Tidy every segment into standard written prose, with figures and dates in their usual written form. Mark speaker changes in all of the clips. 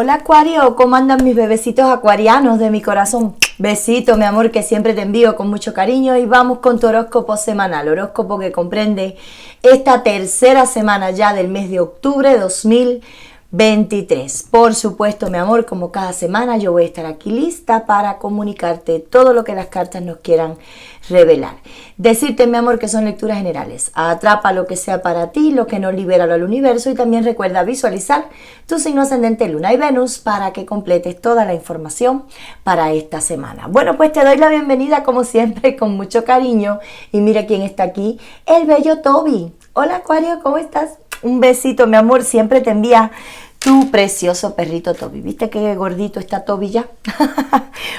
Speaker 1: Hola Acuario, ¿cómo andan mis bebecitos acuarianos de mi corazón? Besito, mi amor, que siempre te envío con mucho cariño y vamos con tu horóscopo semanal, horóscopo que comprende esta tercera semana ya del mes de octubre de 2023. Por supuesto, mi amor, como cada semana yo voy a estar aquí lista para comunicarte todo lo que las cartas nos quieran revelar. Decirte, mi amor, que son lecturas generales. Atrapa lo que sea para ti, lo que no libera al universo, y también recuerda visualizar tu signo ascendente, Luna y Venus para que completes toda la información para esta semana. Bueno, pues te doy la bienvenida como siempre con mucho cariño y mira quién está aquí, el bello Toby. Hola Acuario, ¿cómo estás? Un besito, mi amor, siempre te envía tu precioso perrito Toby. ¿Viste qué gordito está Toby ya?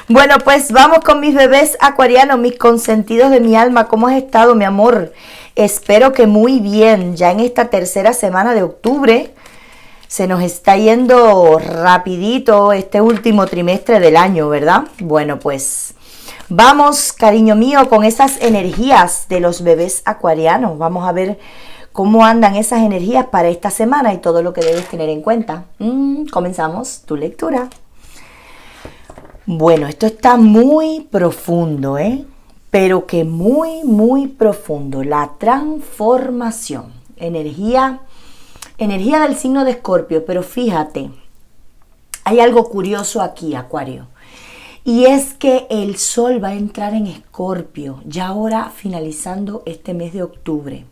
Speaker 1: Bueno, pues vamos con mis bebés acuarianos, mis consentidos de mi alma. ¿Cómo has estado, mi amor? Espero que muy bien. Ya en esta tercera semana de octubre se nos está yendo rapidito este último trimestre del año, ¿verdad? Bueno, pues vamos, cariño mío, con esas energías de los bebés acuarianos. Vamos a ver cómo andan esas energías para esta semana y todo lo que debes tener en cuenta. Comenzamos tu lectura. Bueno, esto está muy profundo, pero que muy profundo. La transformación, energía del signo de Escorpio, pero fíjate, hay algo curioso aquí, Acuario, y es que el Sol va a entrar en Escorpio, ya ahora finalizando este mes de octubre.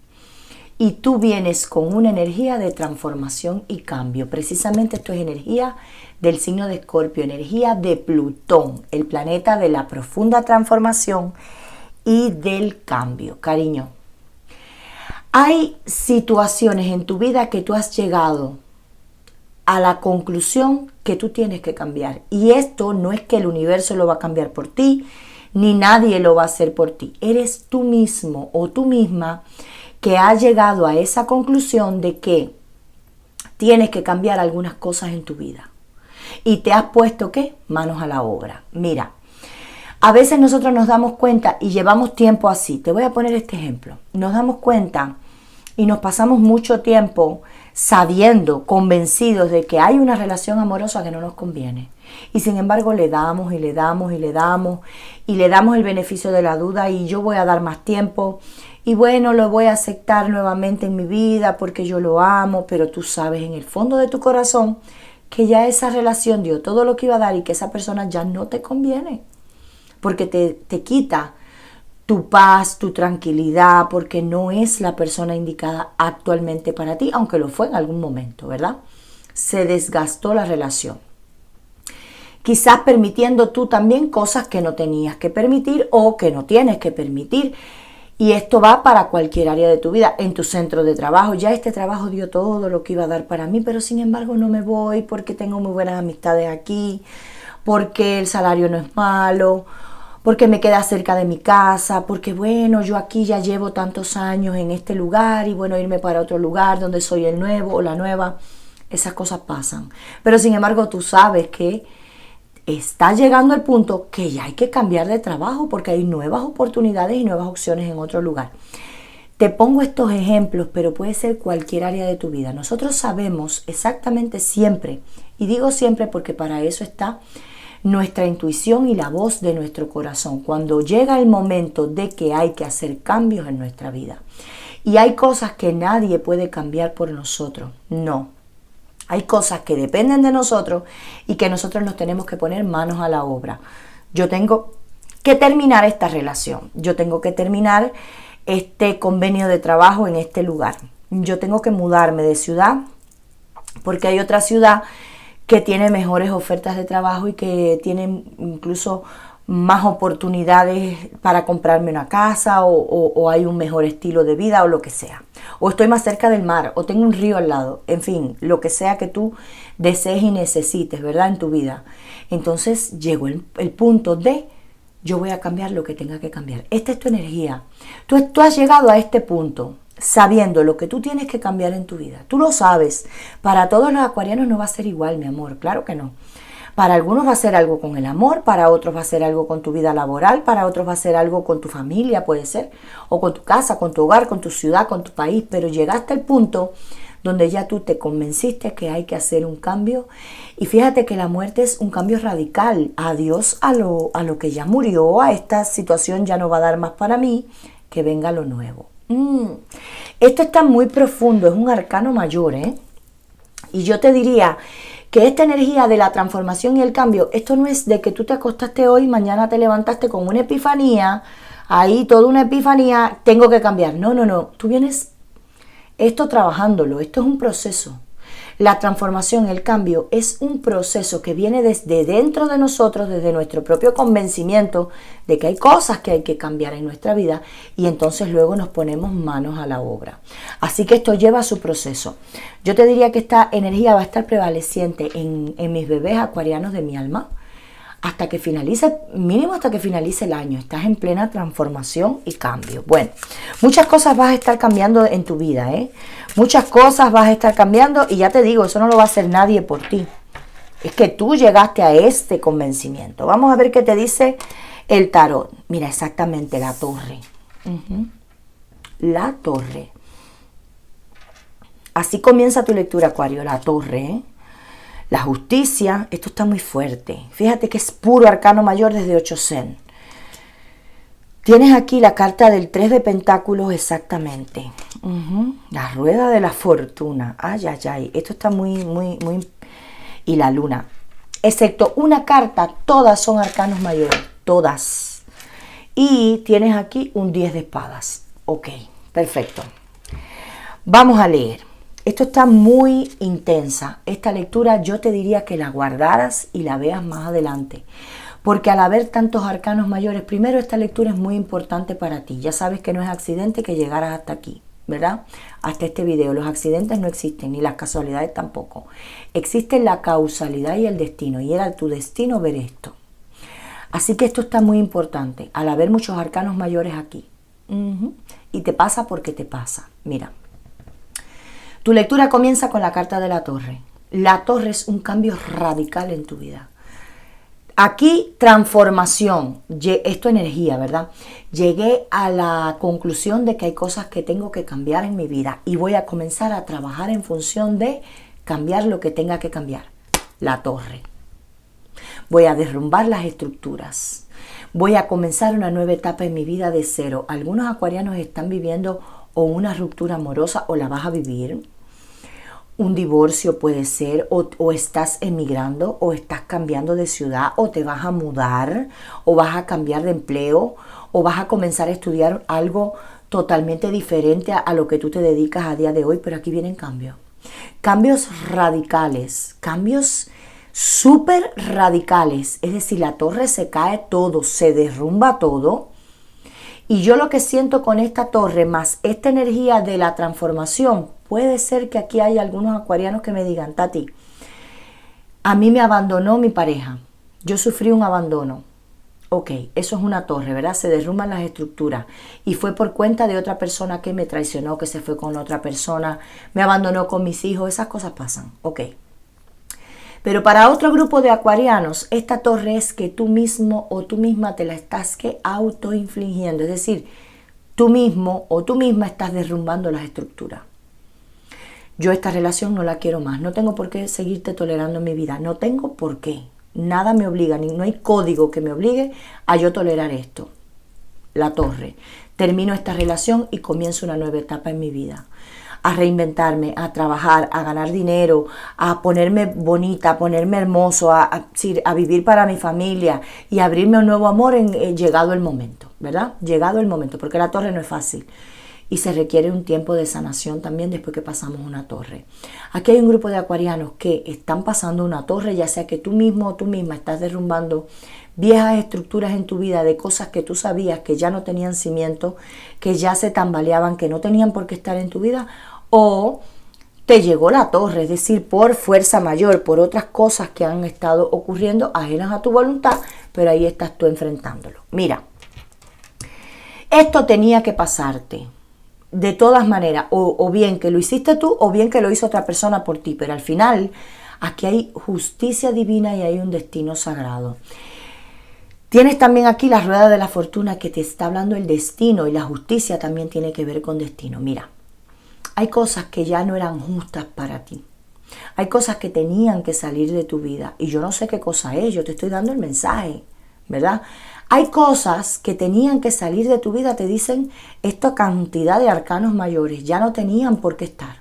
Speaker 1: Y tú vienes con una energía de transformación y cambio. Precisamente esto es energía del signo de Escorpio, energía de Plutón, el planeta de la profunda transformación y del cambio. Cariño, hay situaciones en tu vida que tú has llegado a la conclusión que tú tienes que cambiar. Y esto no es que el universo lo va a cambiar por ti, ni nadie lo va a hacer por ti. Eres tú mismo o tú misma que ha llegado a esa conclusión de que tienes que cambiar algunas cosas en tu vida. Y te has puesto, ¿qué? Manos a la obra. Mira, a veces nosotros nos damos cuenta y llevamos tiempo así. Te voy a poner este ejemplo. Nos damos cuenta y nos pasamos mucho tiempo sabiendo, convencidos de que hay una relación amorosa que no nos conviene. Y sin embargo le damos el beneficio de la duda y yo voy a dar más tiempo. Y bueno, lo voy a aceptar nuevamente en mi vida porque yo lo amo, pero tú sabes en el fondo de tu corazón que ya esa relación dio todo lo que iba a dar y que esa persona ya no te conviene. Porque te quita tu paz, tu tranquilidad, porque no es la persona indicada actualmente para ti, aunque lo fue en algún momento, ¿verdad? Se desgastó la relación. Quizás permitiendo tú también cosas que no tenías que permitir o que no tienes que permitir. Y esto va para cualquier área de tu vida, en tu centro de trabajo. Ya este trabajo dio todo lo que iba a dar para mí, pero sin embargo no me voy porque tengo muy buenas amistades aquí, porque el salario no es malo, porque me queda cerca de mi casa, porque bueno, yo aquí ya llevo tantos años en este lugar y bueno, irme para otro lugar donde soy el nuevo o la nueva, esas cosas pasan. Pero sin embargo tú sabes que está llegando el punto que ya hay que cambiar de trabajo porque hay nuevas oportunidades y nuevas opciones en otro lugar. Te pongo estos ejemplos, pero puede ser cualquier área de tu vida. Nosotros sabemos exactamente siempre, y digo siempre porque para eso está nuestra intuición y la voz de nuestro corazón, cuando llega el momento de que hay que hacer cambios en nuestra vida. Y hay cosas que nadie puede cambiar por nosotros, no. Hay cosas que dependen de nosotros y que nosotros nos tenemos que poner manos a la obra. Yo tengo que terminar esta relación. Yo tengo que terminar este convenio de trabajo en este lugar. Yo tengo que mudarme de ciudad porque hay otra ciudad que tiene mejores ofertas de trabajo y que tiene incluso más oportunidades para comprarme una casa o hay un mejor estilo de vida o lo que sea. O estoy más cerca del mar o tengo un río al lado. En fin, lo que sea que tú desees y necesites, ¿verdad? En tu vida. Entonces llegó el punto de yo voy a cambiar lo que tenga que cambiar. Esta es tu energía. Tú has llegado a este punto sabiendo lo que tú tienes que cambiar en tu vida. Tú lo sabes. Para todos los acuarianos no va a ser igual, mi amor. Claro que no. Para algunos va a ser algo con el amor, para otros va a ser algo con tu vida laboral, para otros va a ser algo con tu familia, puede ser, o con tu casa, con tu hogar, con tu ciudad, con tu país, pero llegaste al punto donde ya tú te convenciste que hay que hacer un cambio. Y fíjate que la muerte es un cambio radical. Adiós a lo que ya murió, a esta situación ya no va a dar más para mí, que venga lo nuevo. Esto está muy profundo, es un arcano mayor, ¿eh? Y yo te diría que esta energía de la transformación y el cambio, esto no es de que tú te acostaste hoy, mañana te levantaste con una epifanía, ahí toda una epifanía, tengo que cambiar. No, no, no, tú vienes esto trabajándolo, esto es un proceso. La transformación, el cambio, es un proceso que viene desde dentro de nosotros, desde nuestro propio convencimiento de que hay cosas que hay que cambiar en nuestra vida y entonces luego nos ponemos manos a la obra. Así que esto lleva su proceso. Yo te diría que esta energía va a estar prevaleciente en mis bebés acuarianos de mi alma hasta que finalice, mínimo hasta que finalice el año. Estás en plena transformación y cambio. Bueno, muchas cosas vas a estar cambiando en tu vida, ¿eh? Muchas cosas vas a estar cambiando y ya te digo, eso no lo va a hacer nadie por ti. Es que tú llegaste a este convencimiento. Vamos a ver qué te dice el tarot. Mira, exactamente, la torre. La torre. Así comienza tu lectura, Acuario, la torre, ¿eh? La justicia, esto está muy fuerte. Fíjate que es puro arcano mayor desde 8 Zen. Tienes aquí la carta del 3 de pentáculos exactamente. La rueda de la fortuna. Ay, ay, ay. Esto está muy, muy, muy... Y la luna. Excepto una carta, todas son arcanos mayores. Todas. Y tienes aquí un 10 de espadas. Ok, perfecto. Vamos a leer. Esto está muy intensa. Esta lectura yo te diría que la guardaras y la veas más adelante. Porque al haber tantos arcanos mayores, primero esta lectura es muy importante para ti. Ya sabes que no es accidente que llegaras hasta aquí, ¿verdad? Hasta este video. Los accidentes no existen, ni las casualidades tampoco. Existe la causalidad y el destino. Y era tu destino ver esto. Así que esto está muy importante. Al haber muchos arcanos mayores aquí. Y te pasa porque te pasa. Mira. Tu lectura comienza con la carta de la torre. La torre es un cambio radical en tu vida. Aquí, transformación. Esto es energía, ¿verdad? Llegué a la conclusión de que hay cosas que tengo que cambiar en mi vida y voy a comenzar a trabajar en función de cambiar lo que tenga que cambiar. La torre. Voy a derrumbar las estructuras. Voy a comenzar una nueva etapa en mi vida de cero. Algunos acuarianos están viviendo o una ruptura amorosa o la vas a vivir. Un divorcio puede ser, o estás emigrando, o estás cambiando de ciudad, o te vas a mudar, o vas a cambiar de empleo, o vas a comenzar a estudiar algo totalmente diferente a lo que tú te dedicas a día de hoy, pero aquí vienen cambios. Cambios radicales, cambios súper radicales, es decir, la torre se cae todo, se derrumba todo. Y yo lo que siento con esta torre, más esta energía de la transformación, puede ser que aquí haya algunos acuarianos que me digan, Tati, a mí me abandonó mi pareja, yo sufrí un abandono. Ok, eso es una torre, ¿verdad? Se derrumban las estructuras y fue por cuenta de otra persona que me traicionó, que se fue con otra persona, me abandonó con mis hijos, esas cosas pasan, ok. Pero para otro grupo de acuarianos, esta torre es que tú mismo o tú misma te la estás autoinfligiendo. Es decir, tú mismo o tú misma estás derrumbando las estructuras. Yo esta relación no la quiero más. No tengo por qué seguirte tolerando en mi vida. No tengo por qué. Nada me obliga, no hay código que me obligue a yo tolerar esto. La torre. Termino esta relación y comienzo una nueva etapa en mi vida. A reinventarme, a trabajar, a ganar dinero, a ponerme bonita, a ponerme hermoso, a vivir para mi familia y a abrirme a un nuevo amor llegado el momento, ¿verdad? Llegado el momento, porque la torre no es fácil y se requiere un tiempo de sanación también después que pasamos una torre. Aquí hay un grupo de acuarianos que están pasando una torre, ya sea que tú mismo o tú misma estás derrumbando viejas estructuras en tu vida de cosas que tú sabías que ya no tenían cimiento, que ya se tambaleaban, que no tenían por qué estar en tu vida, o te llegó la torre, es decir, por fuerza mayor, por otras cosas que han estado ocurriendo ajenas a tu voluntad, pero ahí estás tú enfrentándolo. Mira, esto tenía que pasarte. De todas maneras, o bien que lo hiciste tú, o bien que lo hizo otra persona por ti, pero al final aquí hay justicia divina y hay un destino sagrado. Tienes también aquí la rueda de la fortuna que te está hablando el destino y la justicia también tiene que ver con destino. Mira, Hay cosas que ya no eran justas para ti. Hay cosas que tenían que salir de tu vida. Y yo no sé qué cosa es, yo te estoy dando el mensaje, ¿verdad? Hay cosas que tenían que salir de tu vida, te dicen esta cantidad de arcanos mayores, ya no tenían por qué estar.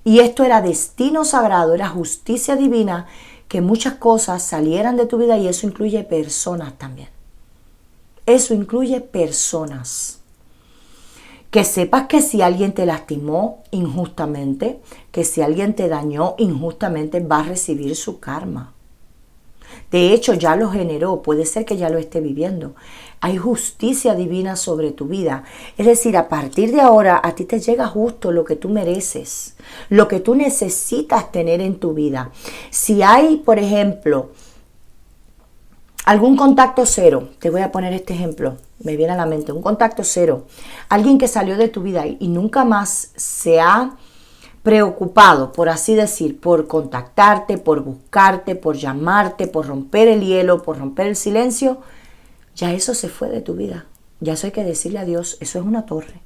Speaker 1: Y esto era destino sagrado, era justicia divina, que muchas cosas salieran de tu vida y eso incluye personas también. Eso incluye personas. Que sepas que si alguien te lastimó injustamente, que si alguien te dañó injustamente, va a recibir su karma. De hecho, ya lo generó, puede ser que ya lo esté viviendo. Hay justicia divina sobre tu vida. Es decir, a partir de ahora a ti te llega justo lo que tú mereces, lo que tú necesitas tener en tu vida. Si hay, por ejemplo, algún contacto cero, te voy a poner este ejemplo, me viene a la mente, un contacto cero, alguien que salió de tu vida y nunca más se ha preocupado, por así decir, por contactarte, por buscarte, por llamarte, por romper el hielo, por romper el silencio, ya eso se fue de tu vida. Ya eso hay que decirle adiós, eso es una torre.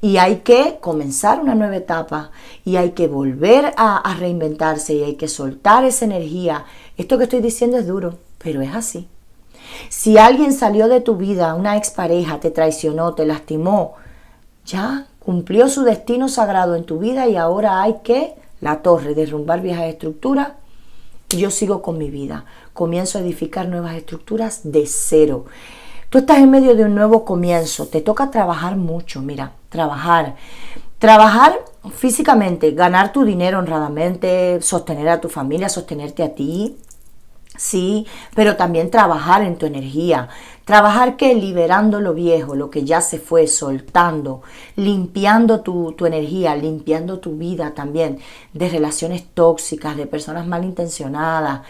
Speaker 1: Y hay que comenzar una nueva etapa y hay que volver a reinventarse y hay que soltar esa energía. Esto que estoy diciendo es duro, pero es así. Si alguien salió de tu vida, una expareja, te traicionó, te lastimó, ya cumplió su destino sagrado en tu vida y ahora hay que, la torre, derrumbar viejas estructuras y yo sigo con mi vida. Comienzo a edificar nuevas estructuras de cero. Tú estás en medio de un nuevo comienzo, te toca trabajar mucho, mira, trabajar físicamente, ganar tu dinero honradamente, sostener a tu familia, sostenerte a ti, sí, pero también trabajar en tu energía. Trabajar que liberando lo viejo, lo que ya se fue, soltando, limpiando tu energía, limpiando tu vida también de relaciones tóxicas, de personas malintencionadas,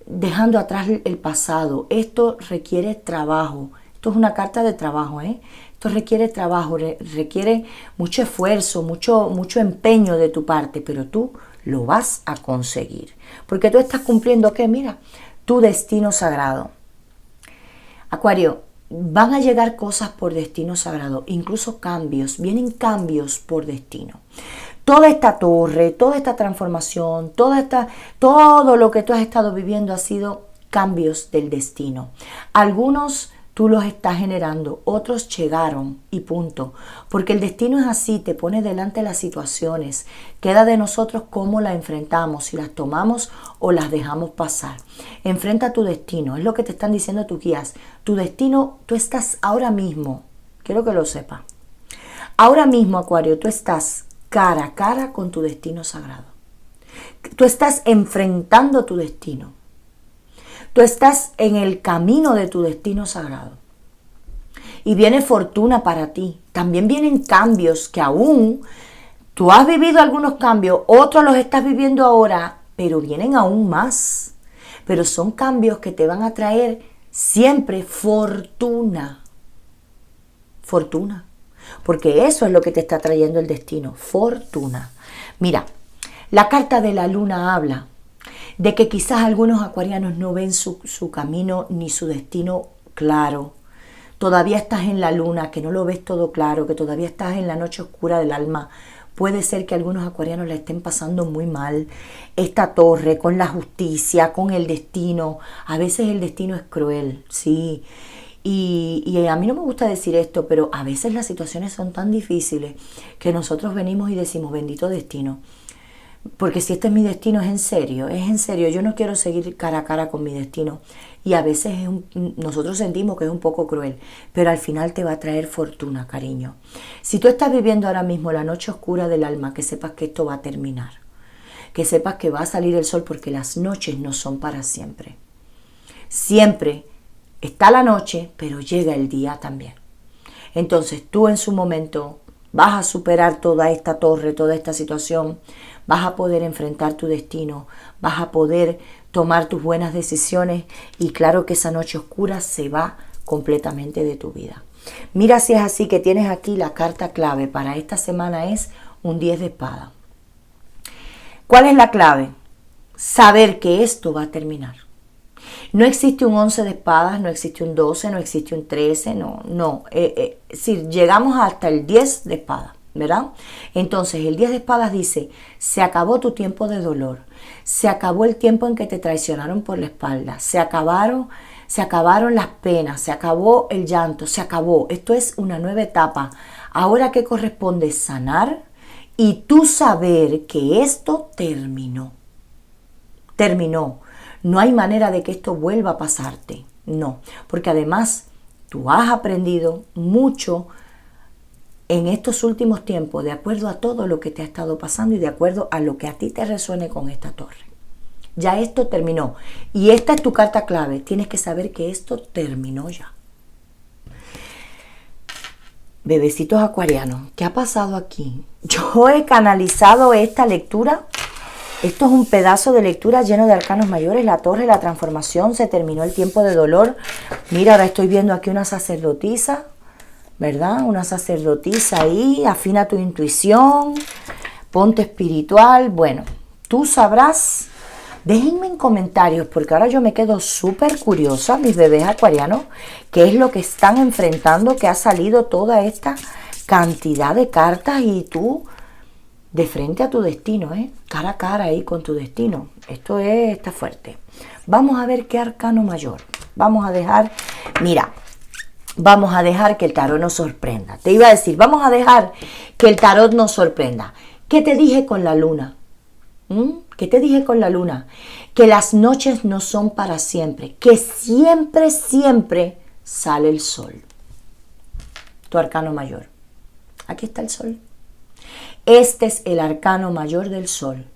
Speaker 1: dejando atrás el pasado. Esto requiere trabajo. Esto es una carta de trabajo, ¿eh? Esto requiere trabajo, requiere mucho esfuerzo, mucho empeño de tu parte, pero tú lo vas a conseguir. Porque tú estás cumpliendo, ¿qué? Mira, tu destino sagrado. Acuario, van a llegar cosas por destino sagrado, incluso cambios, vienen cambios por destino. Toda esta torre, toda esta transformación, todo lo que tú has estado viviendo ha sido cambios del destino. Algunos tú los estás generando, otros llegaron y punto. Porque el destino es así, te pone delante las situaciones. Queda de nosotros cómo las enfrentamos, si las tomamos o las dejamos pasar. Enfrenta tu destino, es lo que te están diciendo tus guías. Tu destino, tú estás ahora mismo, quiero que lo sepas. Ahora mismo, Acuario, tú estás cara a cara con tu destino sagrado. Tú estás enfrentando tu destino. Tú estás en el camino de tu destino sagrado. Y viene fortuna para ti. También vienen cambios que aún tú has vivido algunos cambios, otros los estás viviendo ahora, pero vienen aún más. Pero son cambios que te van a traer siempre fortuna. Fortuna. Porque eso es lo que te está trayendo el destino. Fortuna. Mira, la carta de la luna habla de que quizás algunos acuarianos no ven su camino ni su destino claro. Todavía estás en la luna, que no lo ves todo claro, que todavía estás en la noche oscura del alma. Puede ser que algunos acuarianos la estén pasando muy mal. Esta torre con la justicia, con el destino. A veces el destino es cruel, sí. Y a mí no me gusta decir esto, pero a veces las situaciones son tan difíciles que nosotros venimos y decimos, bendito destino. Porque si este es mi destino, es en serio, yo no quiero seguir cara a cara con mi destino. Y a veces nosotros sentimos que es un poco cruel, pero al final te va a traer fortuna, cariño. Si tú estás viviendo ahora mismo la noche oscura del alma, que sepas que esto va a terminar. Que sepas que va a salir el sol porque las noches no son para siempre. Siempre está la noche, pero llega el día también. Entonces tú en su momento vas a superar toda esta torre, toda esta situación, vas a poder enfrentar tu destino, vas a poder tomar tus buenas decisiones y claro que esa noche oscura se va completamente de tu vida. Mira si es así, que tienes aquí la carta clave para esta semana, es un 10 de espada. ¿Cuál es la clave? Saber que esto va a terminar. No existe un 11 de espadas, no existe un 12, no existe un 13, no. Si llegamos hasta el 10 de espada. ¿verdad? Entonces el 10 de espadas dice, se acabó tu tiempo de dolor, se acabó el tiempo en que te traicionaron por la espalda, se acabaron las penas, se acabó el llanto, se acabó. Esto es una nueva etapa. Ahora que corresponde sanar y tú saber que esto terminó. Terminó. No hay manera de que esto vuelva a pasarte. No, porque además tú has aprendido mucho en estos últimos tiempos, de acuerdo a todo lo que te ha estado pasando y de acuerdo a lo que a ti te resuene con esta torre. Ya esto terminó. Y esta es tu carta clave. Tienes que saber que esto terminó ya. Bebecitos acuarianos, ¿qué ha pasado aquí? Yo he canalizado esta lectura. Esto es un pedazo de lectura lleno de arcanos mayores. La torre, la transformación, se terminó el tiempo de dolor. Mira, ahora estoy viendo aquí una sacerdotisa, ¿verdad? Una sacerdotisa ahí, afina tu intuición, ponte espiritual. Bueno, tú sabrás. Déjenme en comentarios, porque ahora yo me quedo súper curiosa, mis bebés acuarianos, qué es lo que están enfrentando, que ha salido toda esta cantidad de cartas y tú de frente a tu destino, cara a cara ahí con tu destino. Esto está fuerte. Vamos a ver qué arcano mayor. Vamos a dejar que el tarot nos sorprenda. Te iba a decir, vamos a dejar que el tarot nos sorprenda. ¿Qué te dije con la luna? ¿Qué te dije con la luna? Que las noches no son para siempre, que siempre, siempre sale el sol. Tu arcano mayor. Aquí está el sol. Este es el arcano mayor del sol.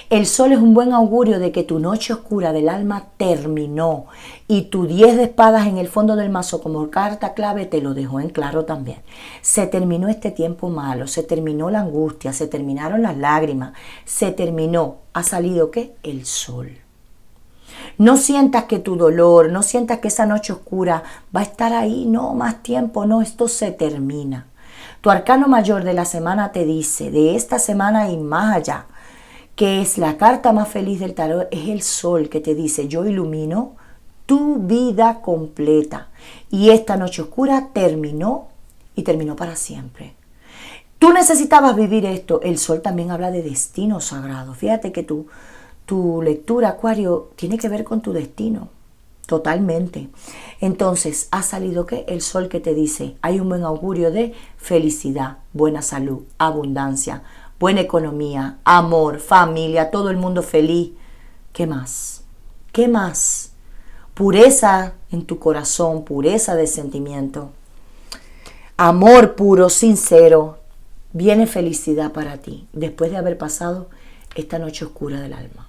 Speaker 1: El sol es un buen augurio de que tu noche oscura del alma terminó y tu 10 de espadas en el fondo del mazo como carta clave te lo dejó en claro también. Se terminó este tiempo malo, se terminó la angustia, se terminaron las lágrimas, se terminó. ¿Ha salido qué? El sol. No sientas que tu dolor, no sientas que esa noche oscura va a estar ahí, no, más tiempo, no, esto se termina. Tu arcano mayor de la semana te dice, de esta semana y más allá, que es la carta más feliz del tarot, es el sol que te dice, yo ilumino tu vida completa. Y esta noche oscura terminó y terminó para siempre. Tú necesitabas vivir esto. El sol también habla de destino sagrado. Fíjate que tu lectura, Acuario, tiene que ver con tu destino. Totalmente. Entonces, ¿ha salido qué? El sol que te dice, hay un buen augurio de felicidad, buena salud, abundancia, buena economía, amor, familia, todo el mundo feliz. ¿Qué más? ¿Qué más? Pureza en tu corazón, pureza de sentimiento. Amor puro, sincero. Viene felicidad para ti después de haber pasado esta noche oscura del alma.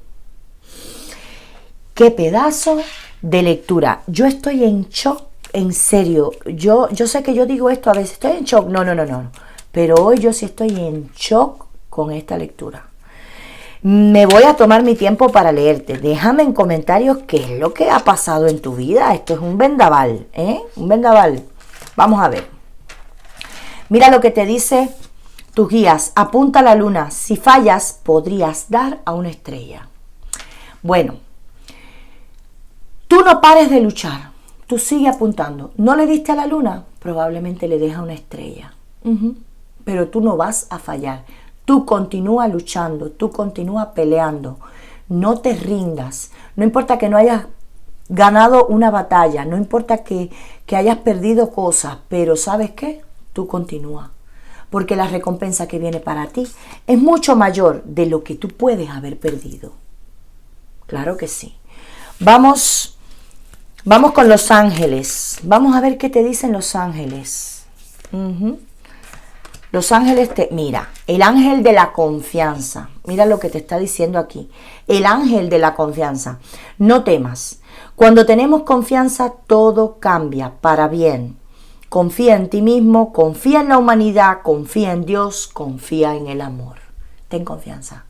Speaker 1: ¡Qué pedazo de lectura! Yo estoy en shock, en serio. Yo sé que yo digo esto a veces, estoy en shock. No. Pero hoy yo sí estoy en shock con esta lectura. Me voy a tomar mi tiempo para leerte. Déjame en comentarios qué es lo que ha pasado en tu vida. Esto es un vendaval, un vendaval. Vamos a ver. Mira lo que te dice tus guías. Apunta a la luna. Si fallas, podrías dar a una estrella. Bueno, tú no pares de luchar. Tú sigue apuntando. ¿No le diste a la luna? Probablemente le deja una estrella. Pero tú no vas a fallar. Tú continúa luchando, tú continúa peleando. No te rindas. No importa que no hayas ganado una batalla, no importa que hayas perdido cosas, pero ¿sabes qué? Tú continúa. Porque la recompensa que viene para ti es mucho mayor de lo que tú puedes haber perdido. Claro que sí. Vamos con los ángeles. Vamos a ver qué te dicen los ángeles. Los ángeles mira, el ángel de la confianza. Mira lo que te está diciendo aquí. El ángel de la confianza. No temas. Cuando tenemos confianza, todo cambia para bien. Confía en ti mismo, confía en la humanidad, confía en Dios, confía en el amor. Ten confianza.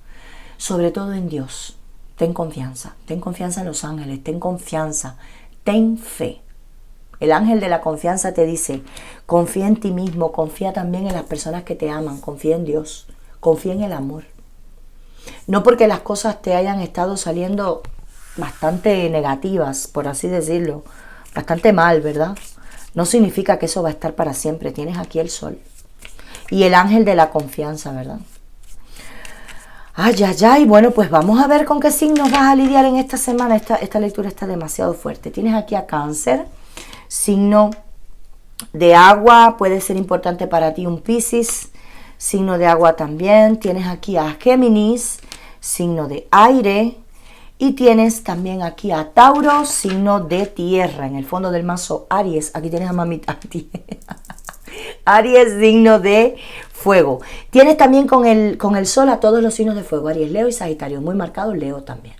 Speaker 1: Sobre todo en Dios. Ten confianza. Ten confianza en los ángeles. Ten confianza. Ten fe. El ángel de la confianza te dice, confía en ti mismo, confía también en las personas que te aman, confía en Dios, confía en el amor. No porque las cosas te hayan estado saliendo bastante negativas, por así decirlo, bastante mal, ¿verdad? No significa que eso va a estar para siempre. Tienes aquí el sol. Y el ángel de la confianza, ¿verdad? Ay, ay, ay. Bueno, pues vamos a ver con qué signos vas a lidiar en esta semana. Esta lectura está demasiado fuerte. Tienes aquí a Cáncer, signo de agua, puede ser importante para ti un Piscis, signo de agua también. Tienes aquí a Géminis, signo de aire. Y tienes también aquí a Tauro, signo de tierra. En el fondo del mazo, Aries. Aquí tienes a mamita. Aries, signo de fuego. Tienes también con el sol a todos los signos de fuego. Aries, Leo y Sagitario. Muy marcado Leo también.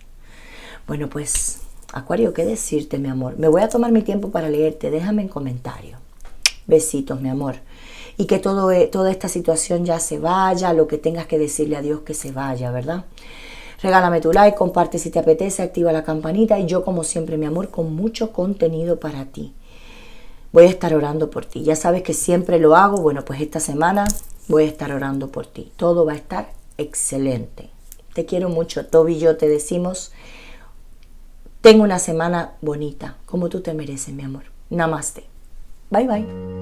Speaker 1: Bueno, pues, Acuario, ¿qué decirte, mi amor? Me voy a tomar mi tiempo para leerte. Déjame en comentarios. Besitos, mi amor. Y que toda esta situación ya se vaya. Lo que tengas que decirle a Dios que se vaya, ¿verdad? Regálame tu like, comparte si te apetece, activa la campanita. Y yo, como siempre, mi amor, con mucho contenido para ti. Voy a estar orando por ti. Ya sabes que siempre lo hago. Bueno, pues esta semana voy a estar orando por ti. Todo va a estar excelente. Te quiero mucho. Toby y yo te decimos, ten una semana bonita, como tú te mereces, mi amor. Namaste. Bye, bye.